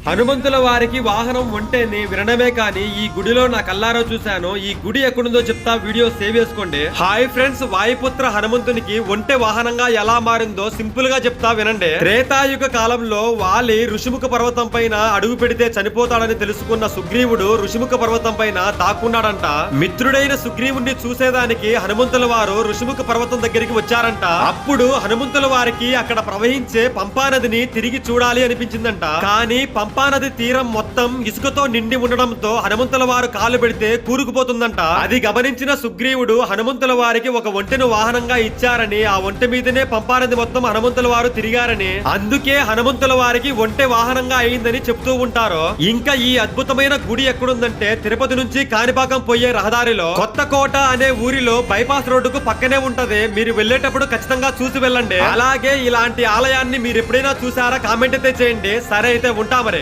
హనుమంతుల వారికి వాహనం ఉంటేనే వినడమే కానీ ఈ గుడిలో నా కల్లారో చూశాను. ఈ గుడి ఎక్కడుందో చెప్తా, వీడియో సేవ్ చేసుకోండి. హాయ్ ఫ్రెండ్స్, వాయుపుత్ర హనుమంతునికి ఒంటె వాహనంగా ఎలా మారిందో సింపుల్ గా చెప్తా వినండి. త్రేతాయుగ కాలంలో వాలి ఋషిముఖ పర్వతం పైన అడుగు పెడితే చనిపోతాడని తెలుసుకున్న సుగ్రీవుడు ఋషిముఖ పర్వతం పైన దాక్కున్నాడంట. మిత్రుడైన సుగ్రీవుణ్ణి చూసేదానికి హనుమంతుల వారు ఋషిముఖ పర్వతం దగ్గరికి వచ్చారంట. అప్పుడు హనుమంతుల వారికి అక్కడ ప్రవహించే పంపా నదిని తిరిగి చూడాలి అనిపించిందంట. కానీ పంపానది తీరం మొత్తం ఇసుకతో నిండి ఉండడంతో హనుమంతుల వారు కాలు పెడితే కూరుకుపోతుందంట. అది గమనించిన సుగ్రీవుడు హనుమంతుల వారికి ఒక ఒంటెను వాహనంగా ఇచ్చారని, ఆ ఒంటె మీదనే పంపానది మొత్తం హనుమంతుల వారు తిరిగారని, అందుకే హనుమంతుల వారికి ఒంటె వాహనంగా అయిందని చెప్తూ ఉంటారు. ఇంకా ఈ అద్భుతమైన గుడి ఎక్కడుందంటే తిరుపతి నుంచి కాణిపాకం పోయే రహదారిలో కొత్తకోట అనే ఊరిలో బైపాస్ రోడ్డుకు పక్కనే ఉంటది. మీరు వెళ్ళేటప్పుడు ఖచ్చితంగా చూసి వెళ్ళండి. అలాగే ఇలాంటి ఆలయాన్ని మీరు ఎప్పుడైనా చూసారా? కామెంట్ అయితే చేయండి. సరే అయితే ఉంటా మరి.